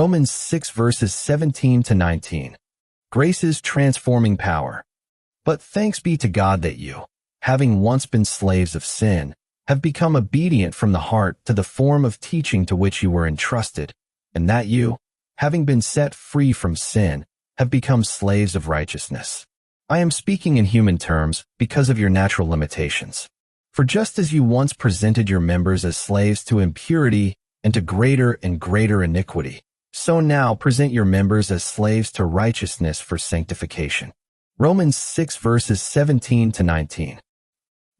Romans 6 verses 17 to 19. Grace's transforming power. But thanks be to God that you, having once been slaves of sin, have become obedient from the heart to the form of teaching to which you were entrusted, and that you, having been set free from sin, have become slaves of righteousness. I am speaking in human terms because of your natural limitations. For just as you once presented your members as slaves to impurity and to greater and greater iniquity, so now present your members as slaves to righteousness for sanctification. Romans 6 verses 17 to 19.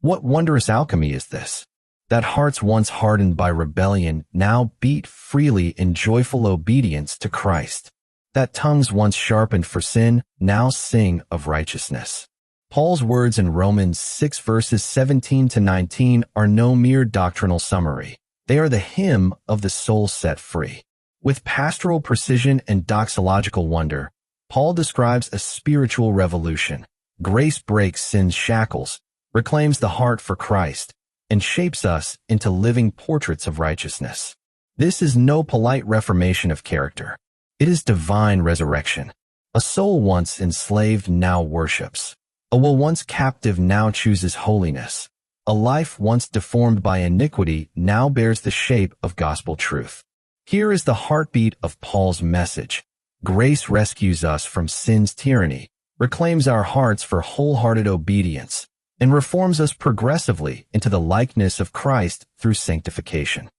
What wondrous alchemy is this? That hearts once hardened by rebellion now beat freely in joyful obedience to Christ. That tongues once sharpened for sin now sing of righteousness. Paul's words in Romans 6 verses 17 to 19 are no mere doctrinal summary. They are the hymn of the soul set free. With pastoral precision and doxological wonder, Paul describes a spiritual revolution. Grace breaks sin's shackles, reclaims the heart for Christ, and shapes us into living portraits of righteousness. This is no polite reformation of character. It is divine resurrection. A soul once enslaved now worships. A will once captive now chooses holiness. A life once deformed by iniquity now bears the shape of gospel truth. Here is the heartbeat of Paul's message. Grace rescues us from sin's tyranny, reclaims our hearts for wholehearted obedience, and reforms us progressively into the likeness of Christ through sanctification.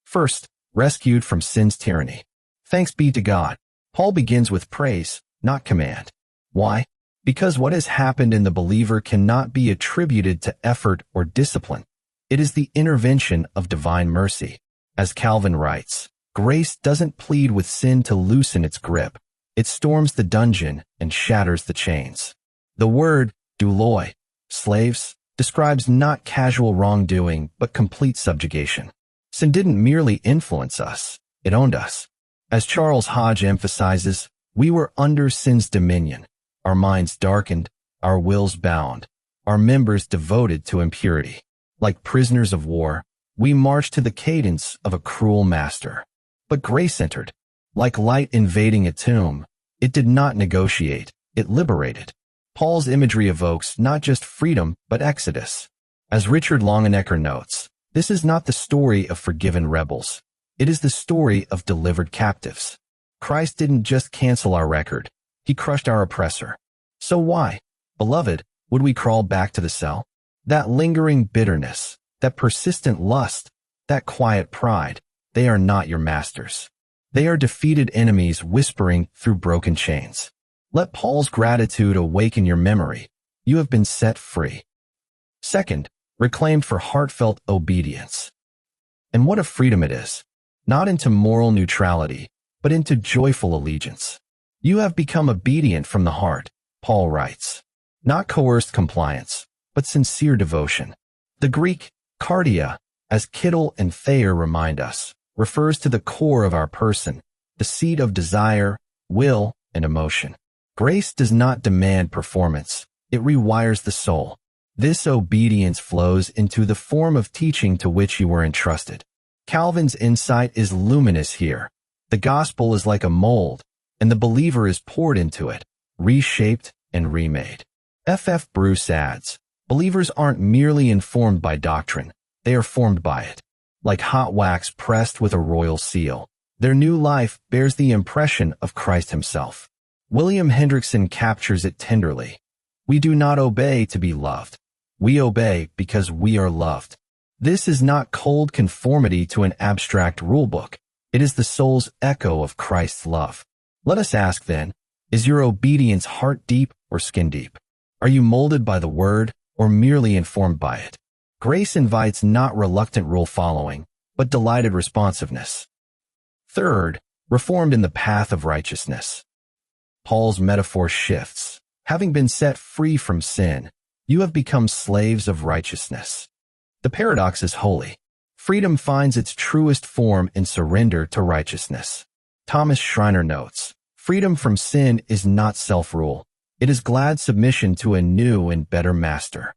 First, rescued from sin's tyranny. Thanks be to God. Paul begins with praise, not command. Why? Because what has happened in the believer cannot be attributed to effort or discipline. It is the intervention of divine mercy. As Calvin writes, grace doesn't plead with sin to loosen its grip. It storms the dungeon and shatters the chains. The word, douloi, slaves, describes not casual wrongdoing but complete subjugation. Sin didn't merely influence us, it owned us. As Charles Hodge emphasizes, we were under sin's dominion, our minds darkened, our wills bound, our members devoted to impurity. Like prisoners of war, we marched to the cadence of a cruel master. But grace entered. Like light invading a tomb, it did not negotiate, it liberated. Paul's imagery evokes not just freedom, but exodus. As Richard Longenecker notes, this is not the story of forgiven rebels. It is the story of delivered captives. Christ didn't just cancel our record. He crushed our oppressor. So why, beloved, would we crawl back to the cell? That lingering bitterness, that persistent lust, that quiet pride, they are not your masters. They are defeated enemies whispering through broken chains. Let Paul's gratitude awaken your memory. You have been set free. Second, reclaimed for heartfelt obedience. And what a freedom it is. Not into moral neutrality, but into joyful allegiance. You have become obedient from the heart, Paul writes. Not coerced compliance, but sincere devotion. The Greek, cardia, as Kittel and Thayer remind us, refers to the core of our person, the seat of desire, will, and emotion. Grace does not demand performance. It rewires the soul. This obedience flows into the form of teaching to which you were entrusted. Calvin's insight is luminous here. The gospel is like a mold, and the believer is poured into it, reshaped and remade. F. Bruce adds, believers aren't merely informed by doctrine, they are formed by it. Like hot wax pressed with a royal seal, their new life bears the impression of Christ himself. William Hendrickson captures it tenderly. We do not obey to be loved. We obey because we are loved. This is not cold conformity to an abstract rulebook. It is the soul's echo of Christ's love. Let us ask then, is your obedience heart deep or skin deep? Are you molded by the word or merely informed by it? Grace invites not reluctant rule following, but delighted responsiveness. Third, reformed in the path of righteousness. Paul's metaphor shifts. Having been set free from sin, you have become slaves of righteousness. The paradox is holy. Freedom finds its truest form in surrender to righteousness. Thomas Schreiner notes, freedom from sin is not self-rule. It is glad submission to a new and better master.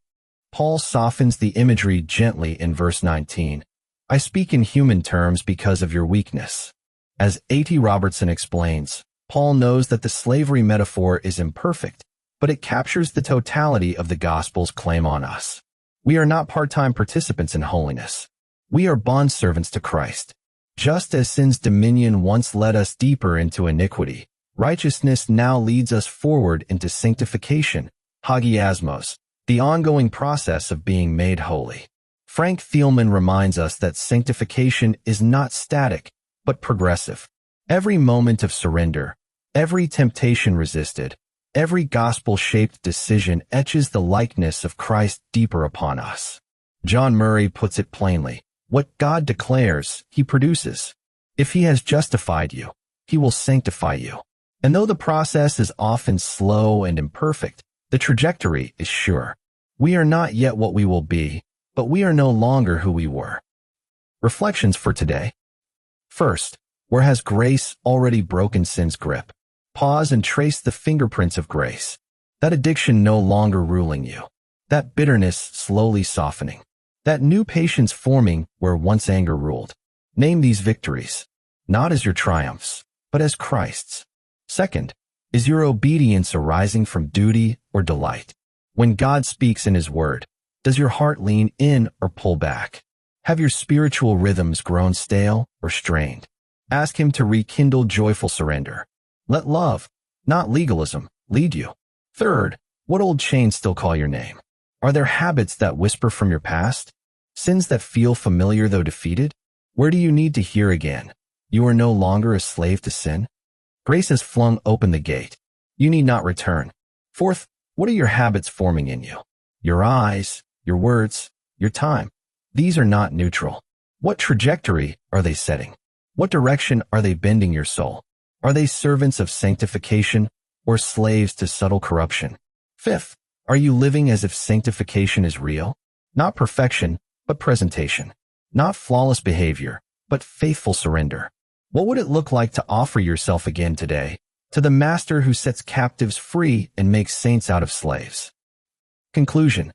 Paul softens the imagery gently in verse 19. I speak in human terms because of your weakness. As A.T. Robertson explains, Paul knows that the slavery metaphor is imperfect, but it captures the totality of the gospel's claim on us. We are not part-time participants in holiness. We are bondservants to Christ. Just as sin's dominion once led us deeper into iniquity, righteousness now leads us forward into sanctification, hagiasmos, the ongoing process of being made holy. Frank Thielman reminds us that sanctification is not static, but progressive. Every moment of surrender, every temptation resisted, every gospel-shaped decision etches the likeness of Christ deeper upon us. John Murray puts it plainly, what God declares, he produces. If he has justified you, he will sanctify you. And though the process is often slow and imperfect, the trajectory is sure. We are not yet what we will be, but we are no longer who we were. Reflections for today. First, where has grace already broken sin's grip? Pause and trace the fingerprints of grace. That addiction no longer ruling you. That bitterness slowly softening. That new patience forming where once anger ruled. Name these victories, not as your triumphs, but as Christ's. Second, is your obedience arising from duty or delight? When God speaks in his word, does your heart lean in or pull back? Have your spiritual rhythms grown stale or strained? Ask him to rekindle joyful surrender. Let love, not legalism, lead you. Third, what old chains still call your name? Are there habits that whisper from your past? Sins that feel familiar though defeated? Where do you need to hear again? You are no longer a slave to sin? Grace has flung open the gate. You need not return. Fourth, what are your habits forming in you? Your eyes, your words, your time. These are not neutral. What trajectory are they setting? What direction are they bending your soul? Are they servants of sanctification or slaves to subtle corruption? Fifth, are you living as if sanctification is real? Not perfection, but presentation. Not flawless behavior, but faithful surrender. What would it look like to offer yourself again today to the Master who sets captives free and makes saints out of slaves? Conclusion.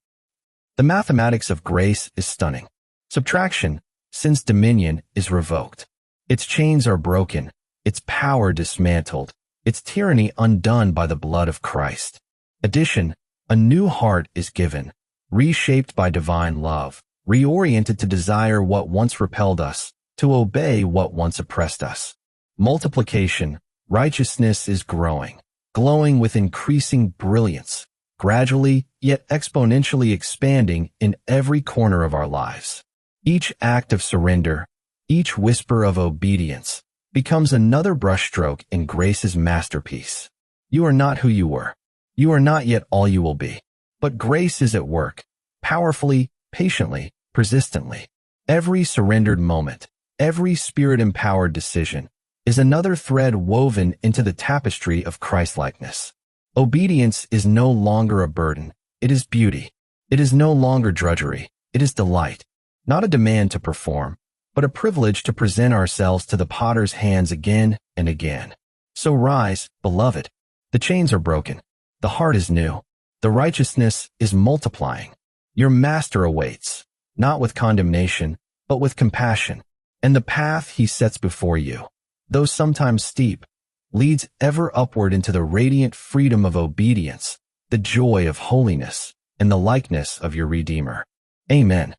The mathematics of grace is stunning. Subtraction, sin's dominion, is revoked. Its chains are broken, its power dismantled, its tyranny undone by the blood of Christ. Addition, a new heart is given, reshaped by divine love, reoriented to desire what once repelled us, to obey what once oppressed us. Multiplication, righteousness is growing, glowing with increasing brilliance, gradually yet exponentially expanding in every corner of our lives. Each act of surrender, each whisper of obedience, becomes another brushstroke in grace's masterpiece. You are not who you were. You are not yet all you will be. But grace is at work, powerfully, patiently, persistently. Every surrendered moment, every spirit-empowered decision, is another thread woven into the tapestry of Christlikeness. Obedience is no longer a burden, it is beauty. It is no longer drudgery, it is delight. Not a demand to perform, but a privilege to present ourselves to the potter's hands again and again. So rise, beloved. The chains are broken. The heart is new. The righteousness is multiplying. Your Master awaits, not with condemnation, but with compassion. And the path he sets before you, though sometimes steep, leads ever upward into the radiant freedom of obedience, the joy of holiness, and the likeness of your Redeemer. Amen.